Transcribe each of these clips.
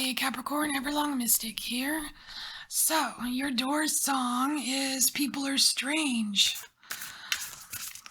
Hey Capricorn, Everlong Mystic here. So, your Doors song is People Are Strange.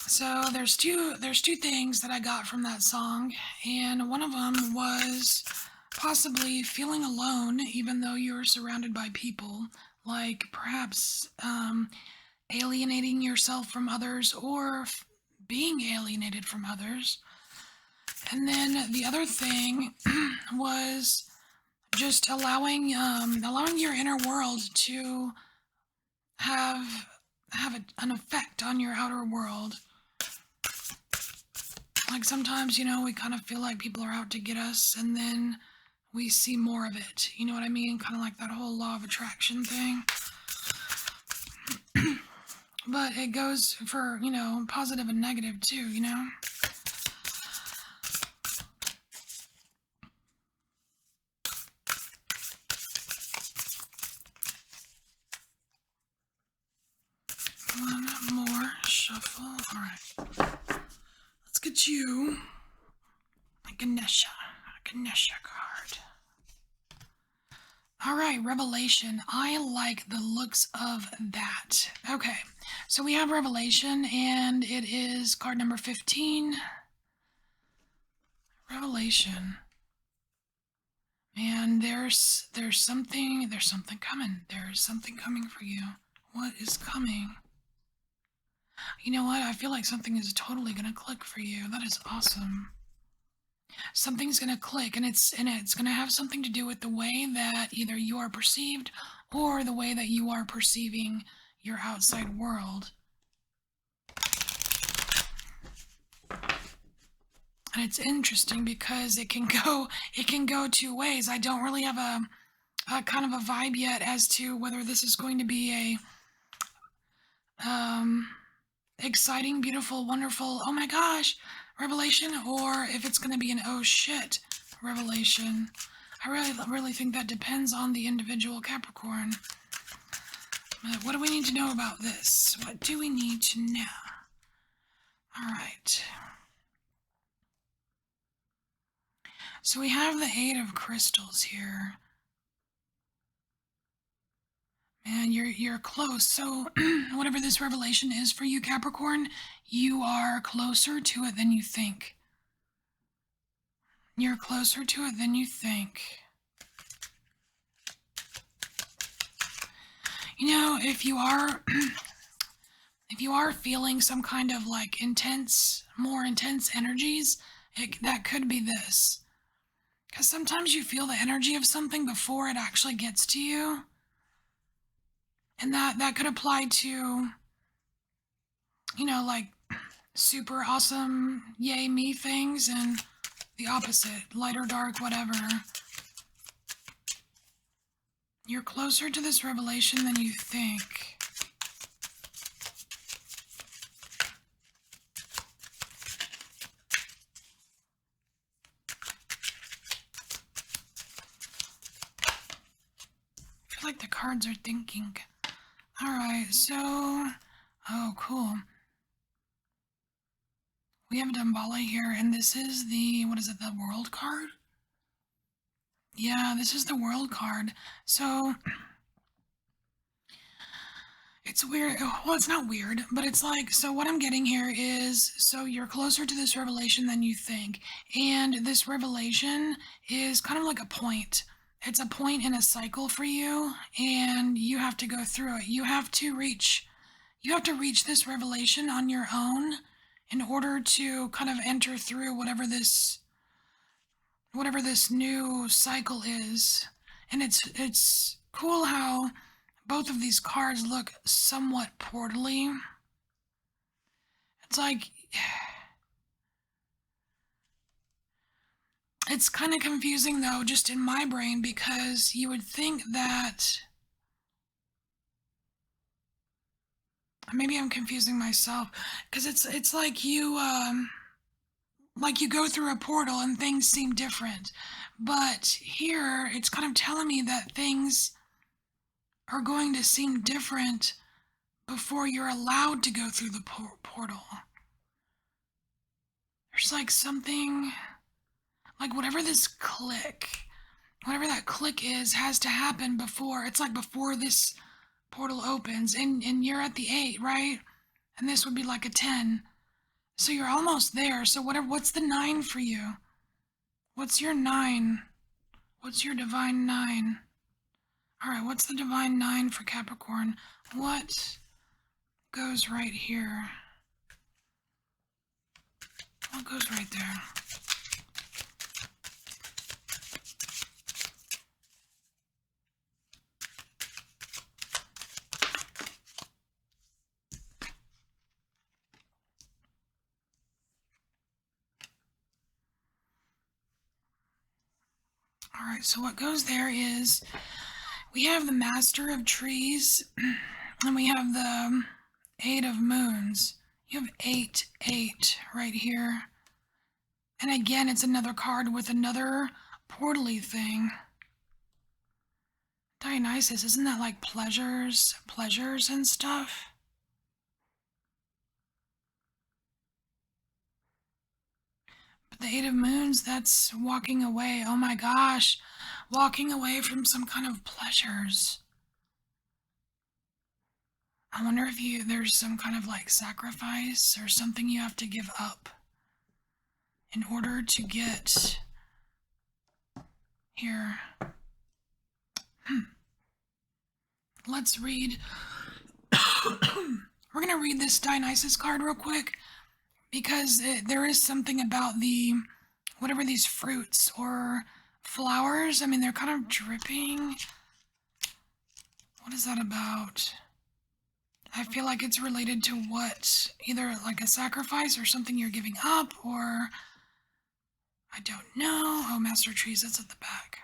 So there's two things that I got from that song, and one of them was possibly feeling alone even though you're surrounded by people, like perhaps alienating yourself from others or being alienated from others. And then the other thing was just allowing your inner world to have an effect on your outer world. Like sometimes, we kind of feel like people are out to get us, and then we see more of it. You know what I mean? Kind of like that whole law of attraction thing. But it goes for, positive and negative too, One more shuffle. All right. Let's get you a Ganesha card. All right, Revelation. I like the looks of that. Okay, so we have Revelation, and it is card number 15. Revelation. Man, there's something coming. There's something coming for you. What is coming? You know what? I feel like something is totally gonna click for you. That is awesome. Something's gonna click, and it's gonna have something to do with the way that either you are perceived or the way that you are perceiving your outside world. And it's interesting because it can go two ways. I don't really have a kind of a vibe yet as to whether this is going to be a exciting, beautiful, wonderful, oh my gosh, revelation, or if it's going to be an oh shit revelation. I really think that depends on the individual Capricorn. But what do we need to know about this? What do we need to know? All right. So we have the Eight of Crystals here. Man, you're close. So whatever this revelation is for you, Capricorn, you are closer to it than you think. You're closer to it than you think. If you are if you are feeling some kind of like more intense energies, that could be this. Because sometimes you feel the energy of something before it actually gets to you. And that could apply to, like super awesome, yay me things, and the opposite, light or dark, whatever. You're closer to this revelation than you think. I feel like the cards are thinking. Alright, so... Oh, cool. We have Damballa here, and this is the... What is it, the World card? Yeah, this is the World card. So... It's weird. Well, it's not weird, but it's like, so what I'm getting here is, so you're closer to this revelation than you think. And this revelation is kind of like a point. It's a point in a cycle for you, and you have to go through it. You have to reach this revelation on your own in order to kind of enter through whatever this new cycle is. And it's cool how both of these cards look somewhat portally. It's like, it's kind of confusing though, just in my brain, because you would think that, maybe I'm confusing myself, because it's like you go through a portal and things seem different. But here, it's kind of telling me that things are going to seem different before you're allowed to go through the portal. There's like something, like whatever this click whatever that click is has to happen before. It's like before this portal opens, and you're at the 8, right? And this would be like a 10. So you're almost there. So what's the 9 for you? What's your 9? What's your divine 9? All right, what's the divine 9 for Capricorn? What goes right here? What goes right there? All right, so what goes there is we have the Master of Trees, and we have the 8 of Moons. You have 8, 8 right here. And again, it's another card with another portal-y thing. Dionysus, isn't that like pleasures and stuff? But the 8 of Moons, that's walking away. Oh my gosh, walking away from some kind of pleasures. I wonder if there's some kind of like sacrifice or something you have to give up in order to get here. Let's read. We're going to read this Dionysus card real quick because there is something about whatever these fruits or flowers. I mean, they're kind of dripping. What is that about? I feel like it's related to what? Either like a sacrifice or something you're giving up, or I don't know. Oh, Master Trees, that's at the back.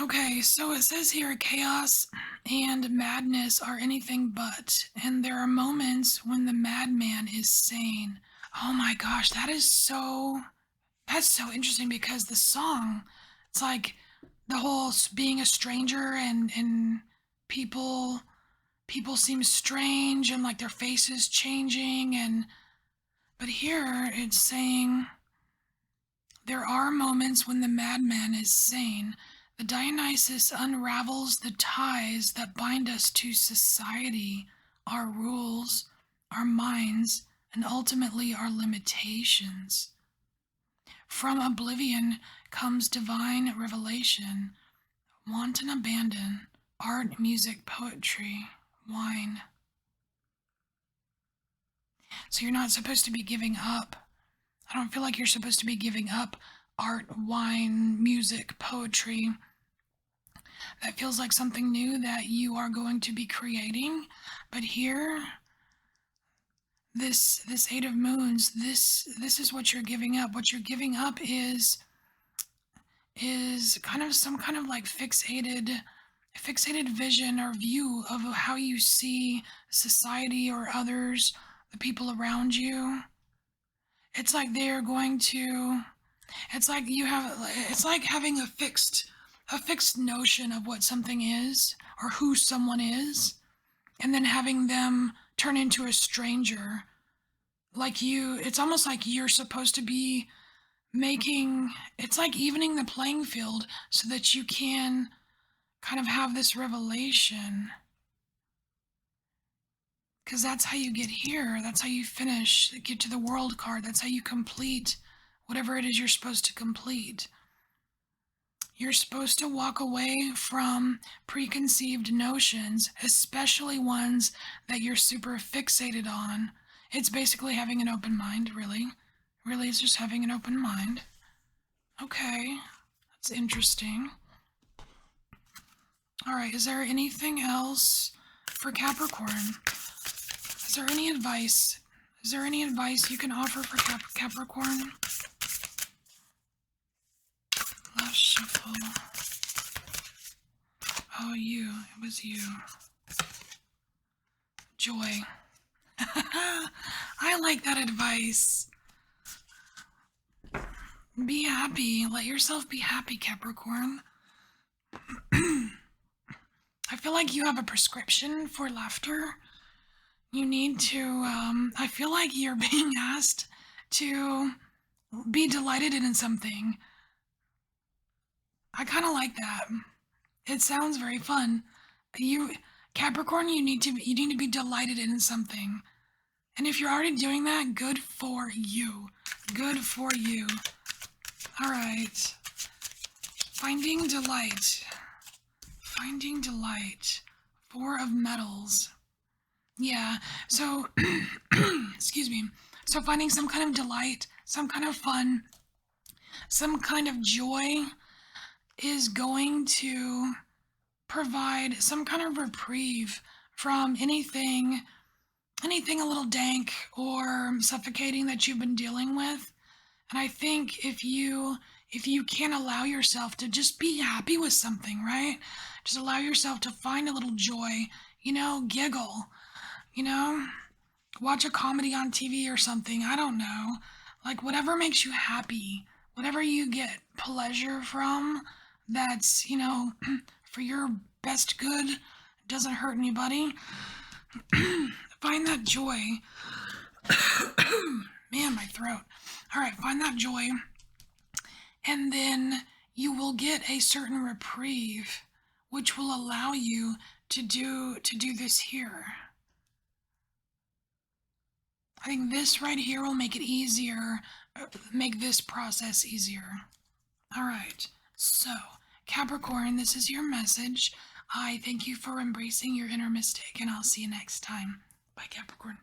Okay, so it says here chaos and madness are anything but, and there are moments when the madman is sane. Oh my gosh, that's so interesting because the song, it's like the whole being a stranger and people seem strange and like their faces changing, but here it's saying there are moments when the madman is sane. The Dionysus unravels the ties that bind us to society, our rules, our minds, and ultimately our limitations. From oblivion comes divine revelation, wanton abandon, art, music, poetry, wine. So you're not supposed to be giving up. I don't feel like you're supposed to be giving up art, wine, music, poetry. That feels like something new that you are going to be creating. But here, this 8 of Moons, this is what you're giving up. What you're giving up is kind of some kind of like fixated vision or view of how you see society or others, the people around you. It's like they're going to, it's like having a fixed notion of what something is or who someone is, and then having them turn into a stranger. Like it's almost like you're supposed to be it's like evening the playing field so that you can kind of have this revelation. Because that's how you get here. That's how you get to the world card. That's how you complete whatever it is you're supposed to complete. You're supposed to walk away from preconceived notions, especially ones that you're super fixated on. It's basically having an open mind, really. Really, it's just having an open mind. Okay, that's interesting. All right, is there anything else for Capricorn? Is there any advice? Is there any advice you can offer for Capricorn? Last shuffle. Oh, it was you. Joy. I like that advice. Be happy. Let yourself be happy, Capricorn. I feel like you have a prescription for laughter. You need to, I feel like you're being asked to be delighted in something. I kind of like that. It sounds very fun. You, Capricorn, you need to be delighted in something. And if you're already doing that, good for you. Good for you. All right. Finding delight. Finding delight. Four of metals. Yeah. So, excuse me. So finding some kind of delight, some kind of fun, some kind of joy is going to provide some kind of reprieve from anything a little dank or suffocating that you've been dealing with. And I think if you can allow yourself to just be happy with something, right? Just allow yourself to find a little joy, giggle, you know, watch a comedy on TV or something, I don't know. Like whatever makes you happy, whatever you get pleasure from, that's, for your best good, doesn't hurt anybody. Find that joy. Man, my throat. All right, find that joy, and then you will get a certain reprieve, which will allow you to do this here. I think this right here will make it easier, make this process easier. All right. So, Capricorn, this is your message. I thank you for embracing your inner mystic, and I'll see you next time. Bye, Capricorn.